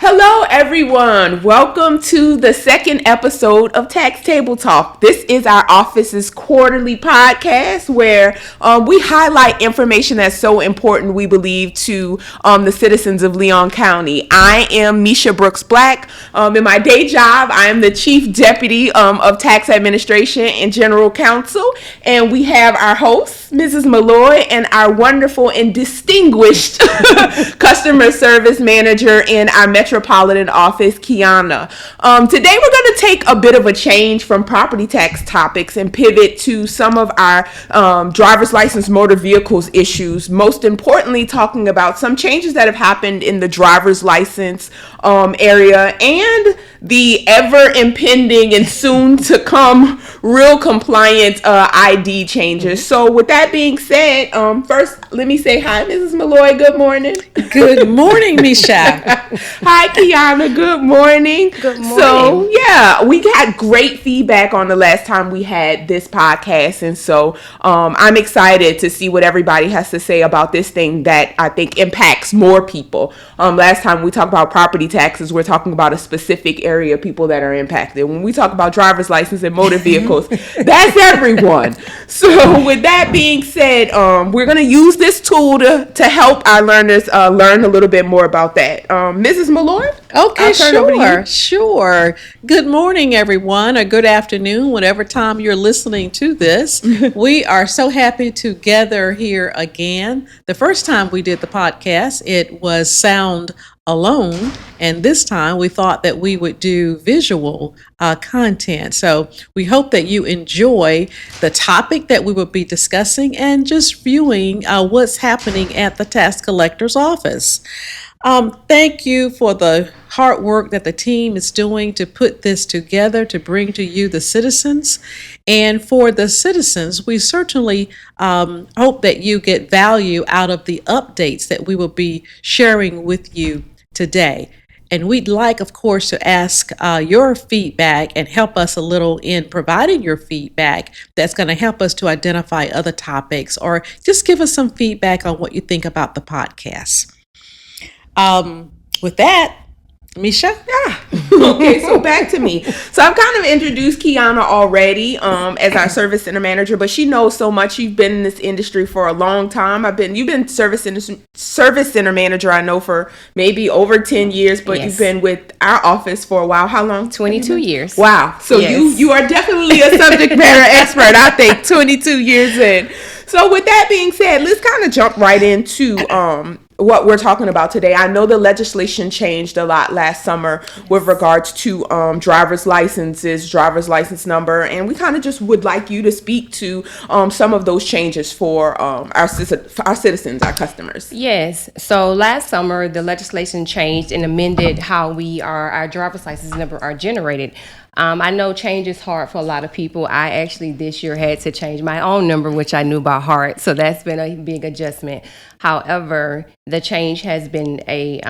Hello, everyone. Welcome to the second episode of Tax Table Talk. This is our office's quarterly podcast where we highlight information that's so important, we believe, to the citizens of Leon County. I am Misha Brooks Black. In my day job, I am the Chief Deputy of Tax Administration and General Counsel. And we have our host, Mrs. Maloy, and our wonderful and distinguished Customer Service Manager in our Metropolitan Office, Kiana. Today we're going to take a bit of a change from property tax topics and pivot to some of our driver's license motor vehicles issues. Most importantly, talking about some changes that have happened in the driver's license area and the ever impending and soon to come real compliant ID changes. So with that being said, first let me say hi, Mrs. Maloy. Good morning. Good morning, Misha. Hi, Kiana. Good morning. Good morning. So, yeah, we got great feedback on the last time we had this podcast. And so I'm excited to see what everybody has to say about this thing that I think impacts more people. Last time we talked about property taxes, we're talking about a specific area of people that are impacted. When we talk about driver's license and motor vehicles, that's everyone. So with that being said, we're going to use this tool to help our learners learn a little bit more about that. Mrs. Maloy? Okay, sure. Good morning, everyone, or good afternoon, whatever time you're listening to this. We are so happy to gather here again. The first time we did the podcast, it was sound alone, and this time we thought that we would do visual content. So we hope that you enjoy the topic that we will be discussing and just viewing what's happening at the tax collector's office. Thank you for the hard work that the team is doing to put this together to bring to you, the citizens. And for the citizens, we certainly hope that you get value out of the updates that we will be sharing with you today. And we'd like, of course, to ask your feedback and help us a little in providing your feedback that's going to help us to identify other topics, or just give us some feedback on what you think about the podcast. With that, Misha? Yeah. Okay, so back to me. So I've kind of introduced Kiana already as our service center manager, but she knows so much. You've been in this industry for a long time. You've been service center manager, I know, for maybe over 10 years, but You've been with our office for a while. How long? 22 years. Wow. So you are definitely a subject matter expert, I think, 22 years in. So with that being said, let's kind of jump right into what we're talking about today. I know the legislation changed a lot last summer with regards to driver's licenses, driver's license number, and we kind of just would like you to speak to some of those changes for our citizens, our customers. Yes. So last summer, the legislation changed and amended how our driver's license number are generated. I know change is hard for a lot of people. I actually this year had to change my own number, which I knew by heart. So that's been a big adjustment. However, the change has been a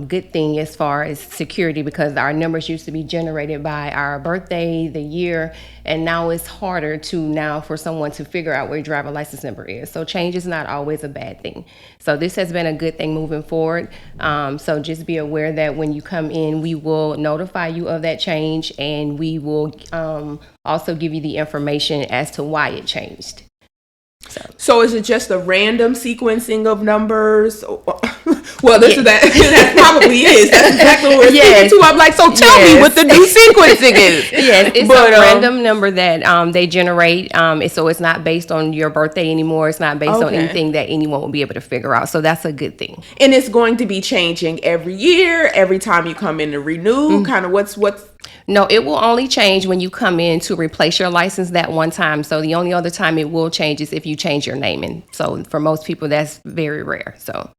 good thing as far as security, because our numbers used to be generated by our birthday, the year, and now it's harder for someone to figure out where your driver license number is. So change is not always a bad thing. So this has been a good thing moving forward. So just be aware that when you come in, we will notify you of that change, and we will also give you the information as to why it changed. So is it just a random sequencing of numbers? Well, that probably is. That's exactly what we're speaking to. I'm like, so tell me what the new sequencing is. Yes, it's a random number that they generate. So it's not based on your birthday anymore. It's not based on anything that anyone will be able to figure out. So that's a good thing. And it's going to be changing every year, every time you come in to renew. Kind of what's No, it will only change when you come in to replace your license that one time. So the only other time it will change is if you change your name. And so for most people, that's very rare. So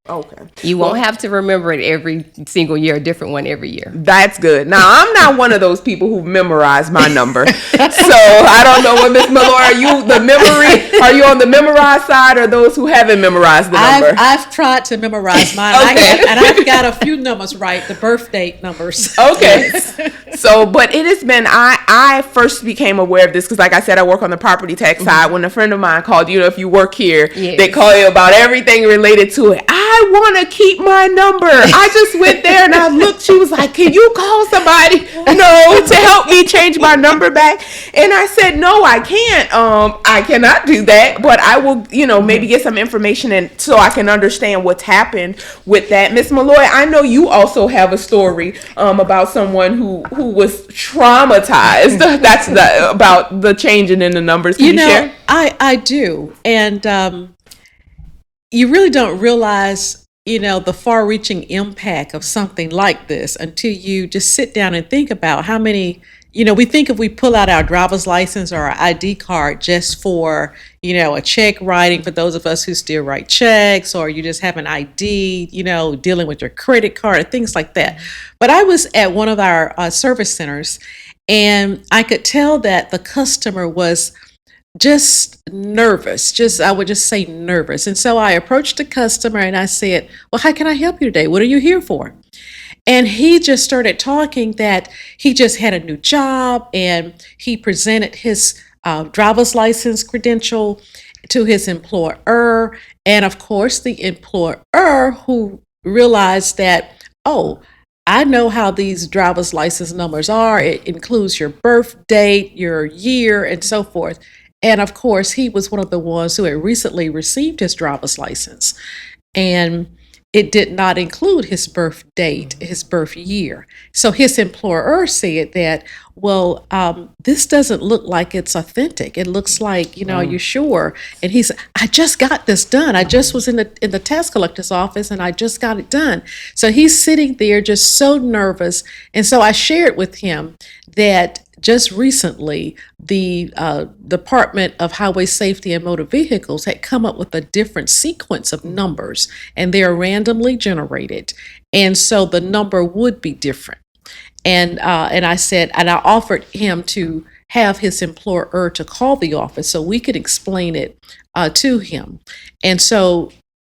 you won't have to remember it every single year, a different one every year. That's good. Now, I'm not one of those people who memorize my number. So I don't know what, Ms. Maloy, are you on the memorized side, or those who haven't memorized the number? I've tried to memorize mine. And I've got a few numbers right, the birth date numbers. Okay. So, but it has been, I first became aware of this because, like I said, I work on the property tax side. When a friend of mine called, if you work here, they call you about everything related to it. I want to keep my number. I just went there and I looked. She was like, can you call somebody? No, to help me change my number back. And I said, no, I can't. I cannot do that, but I will, maybe get some information and so I can understand what's happened with that. Miss Maloy, I know you also have a story about someone who was traumatized. That's about the changing in the numbers. Can you share? I do. And you really don't realize, the far-reaching impact of something like this until you just sit down and think about how many, we think if we pull out our driver's license or our ID card just for, a check writing for those of us who still write checks, or you just have an ID, dealing with your credit card, things like that. But I was at one of our service centers, and I could tell that the customer was just nervous, I would just say nervous. And so I approached the customer and I said, well, how can I help you today? What are you here for? And he just started talking that he just had a new job, and he presented his driver's license credential to his employer. And of course, the employer, who realized that, oh, I know how these driver's license numbers are. It includes your birth date, your year, and so forth. And of course, he was one of the ones who had recently received his driver's license. And it did not include his birth date, his birth year. So his employer said that, well, this doesn't look like it's authentic. It looks like, are you sure? And he said, I just got this done. I just was in the tax collector's office and I just got it done. So he's sitting there just so nervous. And so I shared with him that just recently, the Department of Highway Safety and Motor Vehicles had come up with a different sequence of numbers, and they are randomly generated. And so the number would be different. And I said, and I offered him to have his employer to call the office so we could explain it to him. And so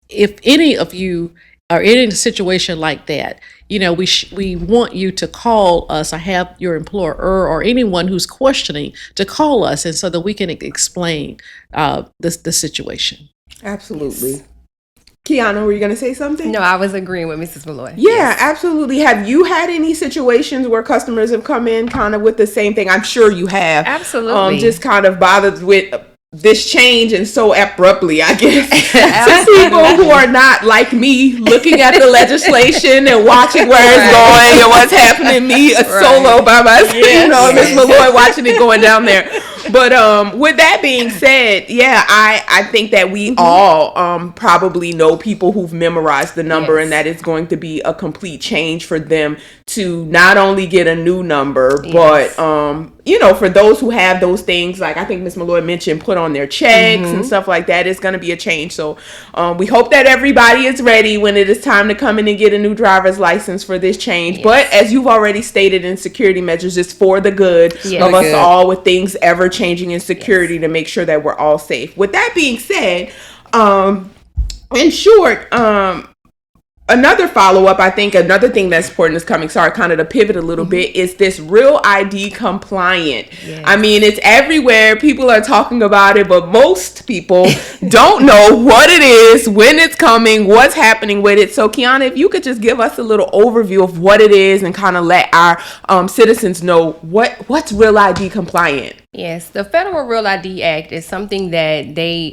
if any of you are in a situation like that, we want you to call us. I have your employer or anyone who's questioning to call us, and so that we can explain the situation. Absolutely. Yes. Kiana, were you going to say something? No, I was agreeing with Mrs. Maloy. Yeah, yes. Absolutely. Have you had any situations where customers have come in kind of with the same thing? I'm sure you have. Absolutely. Just kind of bothered with this change and so abruptly, I guess, to people who are not like me, looking at the legislation and watching where it's going and what's happening. Me, a solo by myself, Miss Maloy watching it going down there. But with that being said, yeah, I think that we all probably know people who've memorized the number, and that it's going to be a complete change for them to not only get a new number, but for those who have those things, like I think Ms. Maloy mentioned, put on their checks and stuff like that, it's going to be a change. So we hope that everybody is ready when it is time to come in and get a new driver's license for this change. Yes. But as you've already stated, in security measures, it's for the good of us all, with things ever changing in security to make sure that we're all safe. With that being said, in short, another follow-up, I think another thing that's important is coming, sorry, kind of to pivot a little bit, is this Real ID compliant. Yes. I mean, it's everywhere. People are talking about it, but most people don't know what it is, when it's coming, what's happening with it. So, Kiana, if you could just give us a little overview of what it is and kind of let our citizens know what's Real ID compliant. Yes, the Federal Real ID Act is something that they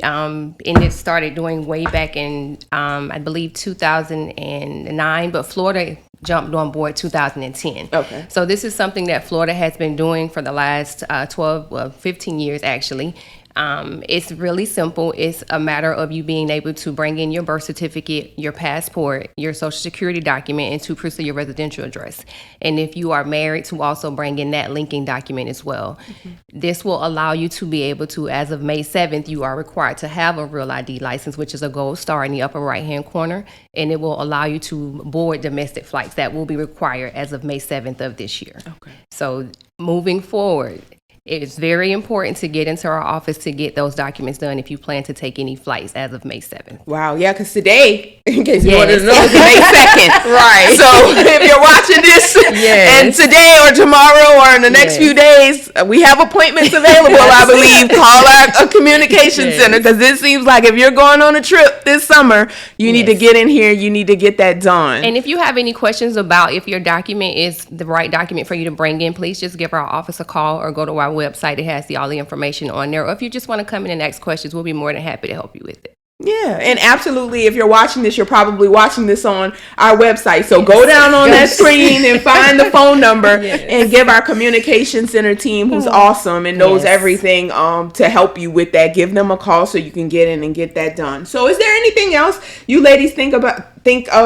started doing way back in, I believe, 2009, but Florida jumped on board 2010. Okay. So this is something that Florida has been doing for the last 15 years, actually. It's really simple. It's a matter of you being able to bring in your birth certificate, your passport, your social security document, and 2 proofs of your residential address. And if you are married, to also bring in that linking document as well. Mm-hmm. This will allow you to be able to, as of May 7th, you are required to have a Real ID license, which is a gold star in the upper right-hand corner, and it will allow you to board domestic flights. That will be required as of May 7th of this year. Okay. So moving forward, It's very important to get into our office to get those documents done if you plan to take any flights as of May 7th. Wow, yeah, because today, in case you wanted to know, it's May 2nd. Right. So if you're watching this and today or tomorrow or in the next few days, we have appointments available, I believe. Call our communication center, because it seems like if you're going on a trip this summer, you need to get in here, you need to get that done. And if you have any questions about if your document is the right document for you to bring in, please just give our office a call or go to our website. It has all the information on there. Or if you just want to come in and ask questions, we'll be more than happy to help you with it. Yeah, and absolutely, if you're watching this, you're probably watching this on our website. So go down on that screen and find the phone number and give our communication center team, who's awesome and knows everything, to help you with that. Give them a call so you can get in and get that done. So is there anything else you ladies think of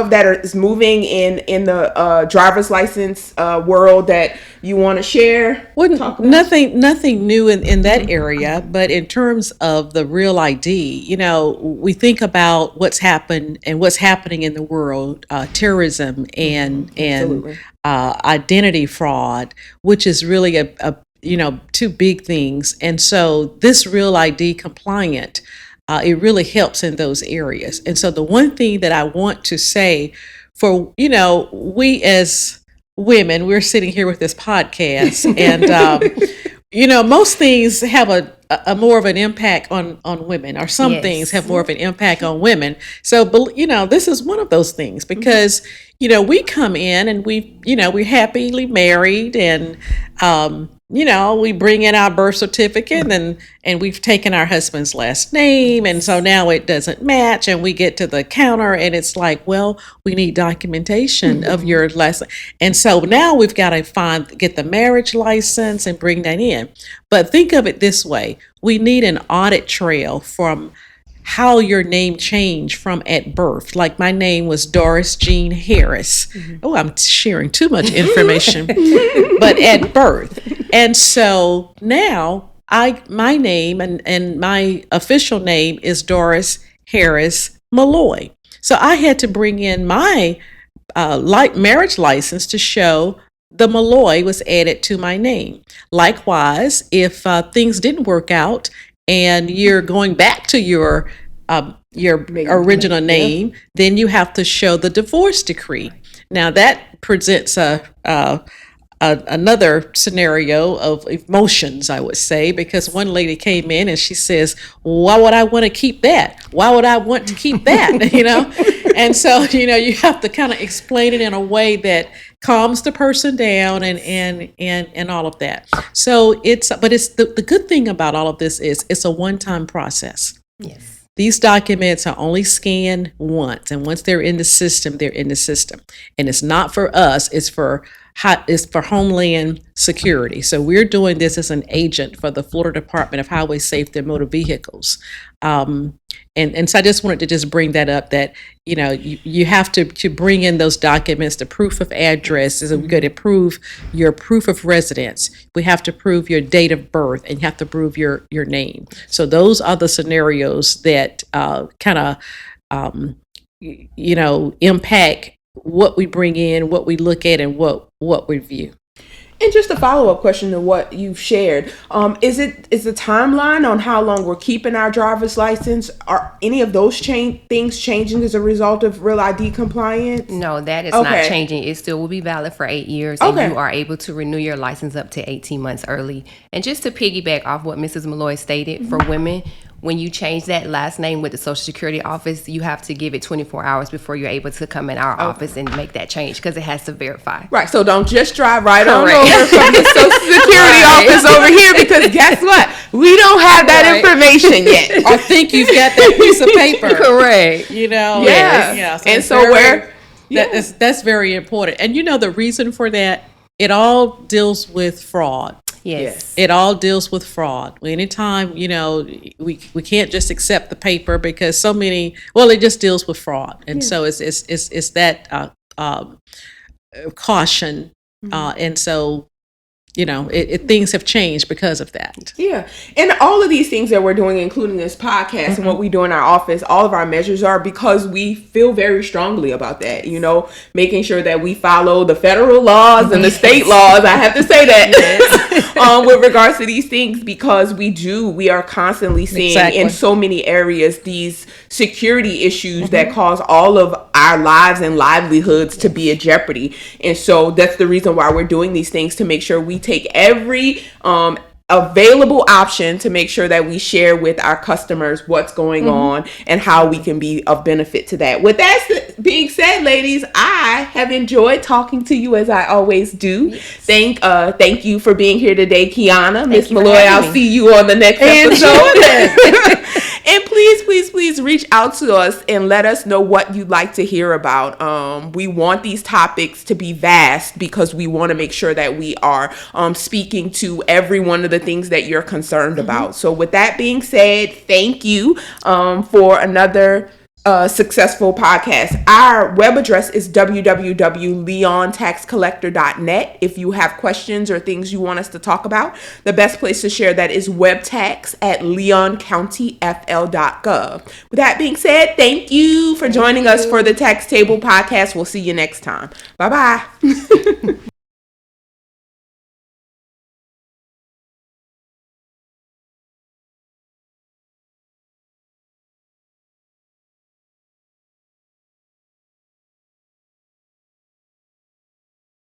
that is moving in the driver's license world that you want to share? Well, nothing new in that area, but in terms of the Real ID, we think about what's happened and what's happening in the world, terrorism and identity fraud, which is really a two big things. And so this Real ID compliant, it really helps in those areas. And so the one thing that I want to say for, we as women, we're sitting here with this podcast and, most things have a more of an impact on women, or some things have more of an impact on women. So, this is one of those things because, we come in and we're happily married and, we bring in our birth certificate and we've taken our husband's last name. And so now it doesn't match and we get to the counter and it's like, well, we need documentation of your last. And so now we've got to get the marriage license and bring that in. But think of it this way. We need an audit trail from how your name changed from at birth. Like my name was Doris Jean Harris. Oh, I'm sharing too much information, but at birth. And so now my name and my official name is Doris Harris Maloy. So I had to bring in my marriage license to show the Maloy was added to my name. Likewise, if things didn't work out and you're going back to your original name, then you have to show the divorce decree. Now that presents another scenario of emotions, I would say, because one lady came in and she says, why would I want to keep that? Why would I want to keep that? And so, you have to kind of explain it in a way that calms the person down and all of that. So it's the good thing about all of this is it's a one-time process. Yes. These documents are only scanned once, and once they're in the system, they're in the system. And it's not for us, it's for Homeland Security. So we're doing this as an agent for the Florida Department of Highway Safety and Motor Vehicles. And so I just wanted to just bring that up that, you have to bring in those documents, the proof of address, is we're going to prove your proof of residence. We have to prove your date of birth and you have to prove your name. So those are the scenarios that kind of, impact what we bring in, what we look at, and what we view. And just a follow-up question to what you've shared, is the timeline on how long we're keeping our driver's license? Are any of those things changing as a result of Real ID compliance? No, that is not changing. It still will be valid for 8 years, and you are able to renew your license up to 18 months early. And just to piggyback off what Mrs. Maloy stated, for women, when you change that last name with the Social Security office, you have to give it 24 hours before you're able to come in our office and make that change because it has to verify. Right. So don't just drive right on over from the Social Security office over here, because guess what? We don't have that information yet. I think you've got that piece of paper. Correct. Yeah. So and so that's very important. And the reason for that, it all deals with fraud. Yes. It all deals with fraud. Anytime, we can't just accept the paper because it just deals with fraud. And so it's that caution. And so things have changed because of that. Yeah. And all of these things that we're doing, including this podcast and what we do in our office, all of our measures are because we feel very strongly about that, making sure that we follow the federal laws and the state laws. I have to say that with regards to these things, because we are constantly seeing in so many areas these security issues that cause all of our lives and livelihoods to be at jeopardy. And so that's the reason why we're doing these things, to make sure we take every available option to make sure that we share with our customers what's going on and how we can be of benefit to that. With that being said, ladies, I have enjoyed talking to you as I always do. Yes. Thank you for being here today, Kiana. Miss Maloy, I'll see you on the next episode. And please reach out to us and let us know what you'd like to hear about. We want these topics to be vast because we want to make sure that we are speaking to every one of the things that you're concerned about. So with that being said, thank you for another successful podcast. Our web address is www.leontaxcollector.net. If you have questions or things you want us to talk about, the best place to share that is webtax@leoncountyfl.gov. With that being said, thank you for joining us for the Tax Table Podcast. We'll see you next time. Bye-bye.